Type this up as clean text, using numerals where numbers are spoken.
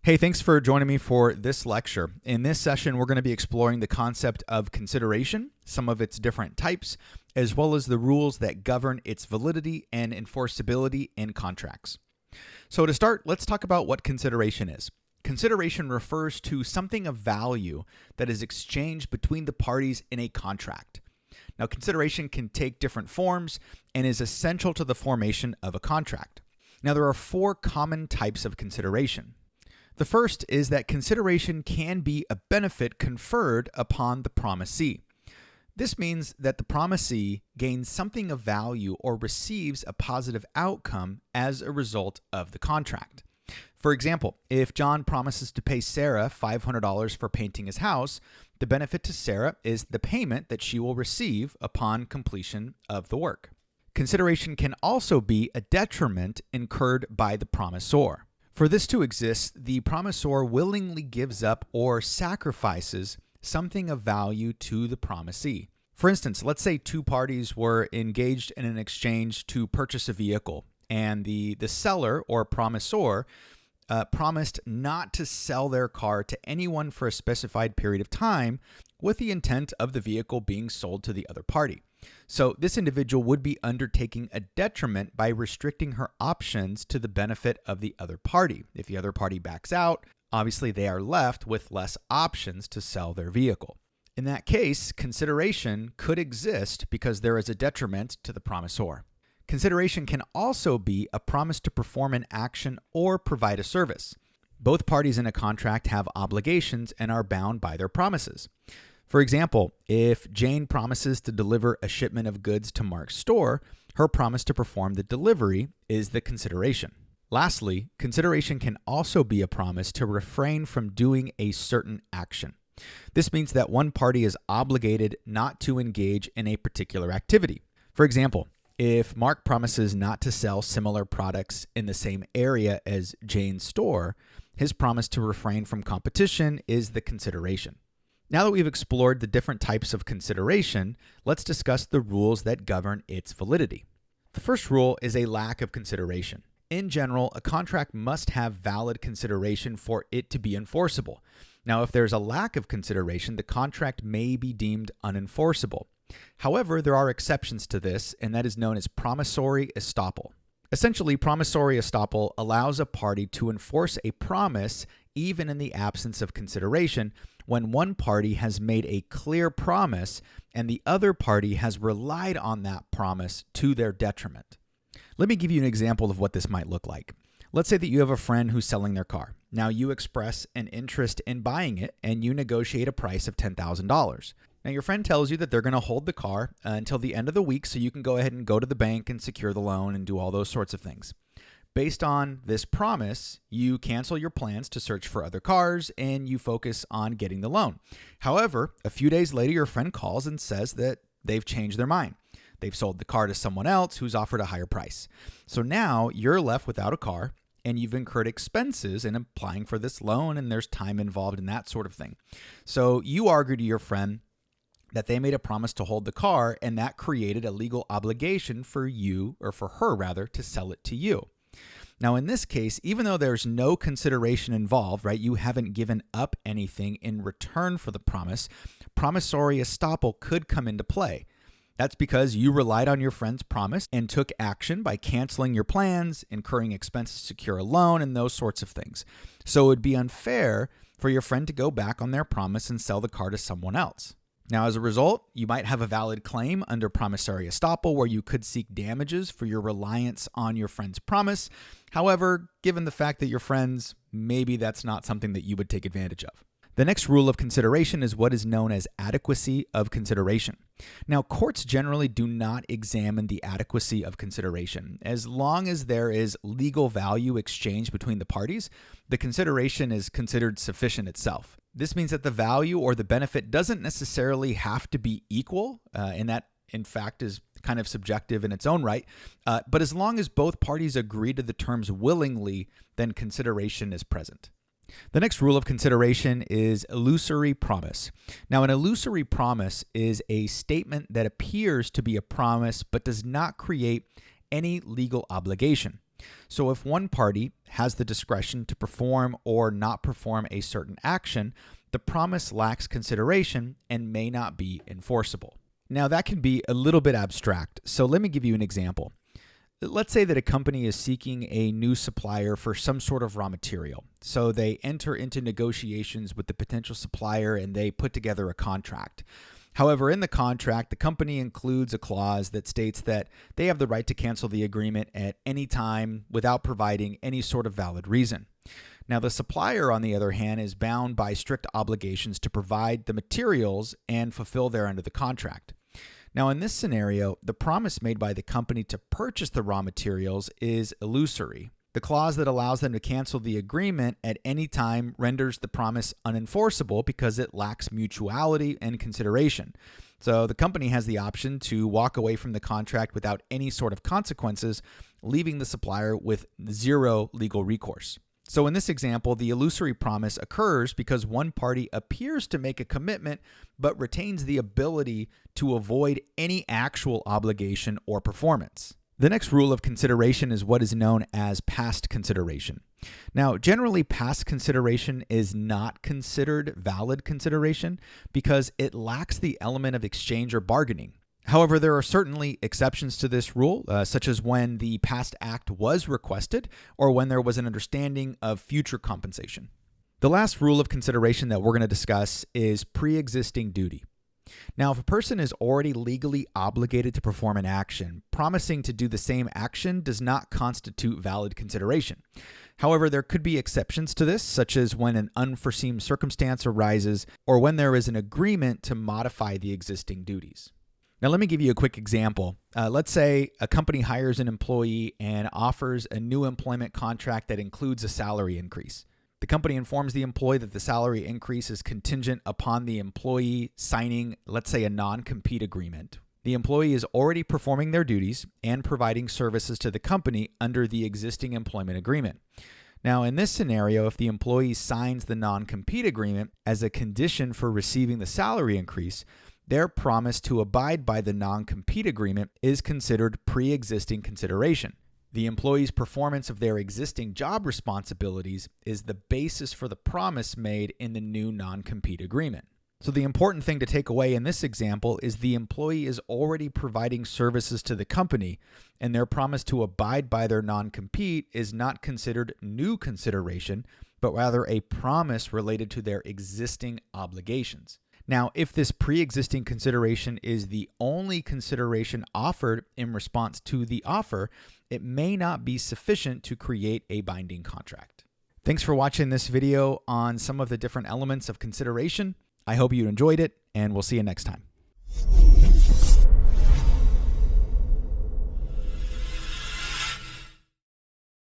Hey, thanks for joining me for this lecture. In this session, we're going to be exploring the concept of consideration, some of its different types, as well as the rules that govern its validity and enforceability in contracts. So to start, let's talk about what consideration is. Consideration refers to something of value that is exchanged between the parties in a contract. Now, consideration can take different forms and is essential to the formation of a contract. Now, there are four common types of consideration. The first is that consideration can be a benefit conferred upon the promisee. This means that the promisee gains something of value or receives a positive outcome as a result of the contract. For example, if John promises to pay Sarah $500 for painting his house, the benefit to Sarah is the payment that she will receive upon completion of the work. Consideration can also be a detriment incurred by the promisor. For this to exist, the promisor willingly gives up or sacrifices something of value to the promisee. For instance, let's say two parties were engaged in an exchange to purchase a vehicle, and the seller or promisor promised not to sell their car to anyone for a specified period of time with the intent of the vehicle being sold to the other party. So this individual would be undertaking a detriment by restricting her options to the benefit of the other party. If the other party backs out, obviously they are left with less options to sell their vehicle. In that case, consideration could exist because there is a detriment to the promisor. Consideration can also be a promise to perform an action or provide a service. Both parties in a contract have obligations and are bound by their promises. For example, if Jane promises to deliver a shipment of goods to Mark's store, her promise to perform the delivery is the consideration. Lastly, consideration can also be a promise to refrain from doing a certain action. This means that one party is obligated not to engage in a particular activity. For example, if Mark promises not to sell similar products in the same area as Jane's store, his promise to refrain from competition is the consideration. Now that we've explored the different types of consideration, let's discuss the rules that govern its validity. The first rule is a lack of consideration. In general, a contract must have valid consideration for it to be enforceable. Now, if there's a lack of consideration, the contract may be deemed unenforceable. However, there are exceptions to this, and that is known as promissory estoppel. Essentially, promissory estoppel allows a party to enforce a promise even in the absence of consideration when one party has made a clear promise and the other party has relied on that promise to their detriment. Let me give you an example of what this might look like. Let's say that you have a friend who's selling their car. Now you express an interest in buying it and you negotiate a price of $10,000. Now your friend tells you that they're going to hold the car until the end of the week so you can go ahead and go to the bank and secure the loan and do all those sorts of things. Based on this promise, you cancel your plans to search for other cars and you focus on getting the loan. However, a few days later, your friend calls and says that they've changed their mind. They've sold the car to someone else who's offered a higher price. So now you're left without a car and you've incurred expenses in applying for this loan and there's time involved in that sort of thing. So you argue to your friend that they made a promise to hold the car and that created a legal obligation for you, or for her rather, to sell it to you. Now, in this case, even though there's no consideration involved, right, you haven't given up anything in return for the promise, promissory estoppel could come into play. That's because you relied on your friend's promise and took action by canceling your plans, incurring expenses to secure a loan, and those sorts of things. So it would be unfair for your friend to go back on their promise and sell the car to someone else. Now, as a result, you might have a valid claim under promissory estoppel where you could seek damages for your reliance on your friend's promise. However, given the fact that you're friends, maybe that's not something that you would take advantage of. The next rule of consideration is what is known as adequacy of consideration. Now, courts generally do not examine the adequacy of consideration. As long as there is legal value exchanged between the parties, the consideration is considered sufficient itself. This means that the value or the benefit doesn't necessarily have to be equal, and that, in fact, is kind of subjective in its own right. But as long as both parties agree to the terms willingly, then consideration is present. The next rule of consideration is illusory promise. Now, an illusory promise is a statement that appears to be a promise but does not create any legal obligation. So if one party has the discretion to perform or not perform a certain action, the promise lacks consideration and may not be enforceable. Now, that can be a little bit abstract, so let me give you an example. Let's say that a company is seeking a new supplier for some sort of raw material. So they enter into negotiations with the potential supplier and they put together a contract. However, in the contract, the company includes a clause that states that they have the right to cancel the agreement at any time without providing any sort of valid reason. Now, the supplier, on the other hand, is bound by strict obligations to provide the materials and fulfill their end of the contract. Now, in this scenario, the promise made by the company to purchase the raw materials is illusory. The clause that allows them to cancel the agreement at any time renders the promise unenforceable because it lacks mutuality and consideration. So the company has the option to walk away from the contract without any sort of consequences, leaving the supplier with zero legal recourse. So in this example, the illusory promise occurs because one party appears to make a commitment but retains the ability to avoid any actual obligation or performance. The next rule of consideration is what is known as past consideration. Now, generally, past consideration is not considered valid consideration because it lacks the element of exchange or bargaining. However, there are certainly exceptions to this rule, such as when the past act was requested or when there was an understanding of future compensation. The last rule of consideration that we're going to discuss is pre-existing duty. Now, if a person is already legally obligated to perform an action, promising to do the same action does not constitute valid consideration. However, there could be exceptions to this, such as when an unforeseen circumstance arises or when there is an agreement to modify the existing duties. Now, let me give you a quick example. Let's say a company hires an employee and offers a new employment contract that includes a salary increase. The company informs the employee that the salary increase is contingent upon the employee signing, let's say, a non-compete agreement. The employee is already performing their duties and providing services to the company under the existing employment agreement. Now, in this scenario, if the employee signs the non-compete agreement as a condition for receiving the salary increase, their promise to abide by the non-compete agreement is considered pre-existing consideration. The employee's performance of their existing job responsibilities is the basis for the promise made in the new non-compete agreement. So the important thing to take away in this example is the employee is already providing services to the company, and their promise to abide by their non-compete is not considered new consideration, but rather a promise related to their existing obligations. Now, if this pre-existing consideration is the only consideration offered in response to the offer, it may not be sufficient to create a binding contract. Thanks for watching this video on some of the different elements of consideration. I hope you enjoyed it, and we'll see you next time.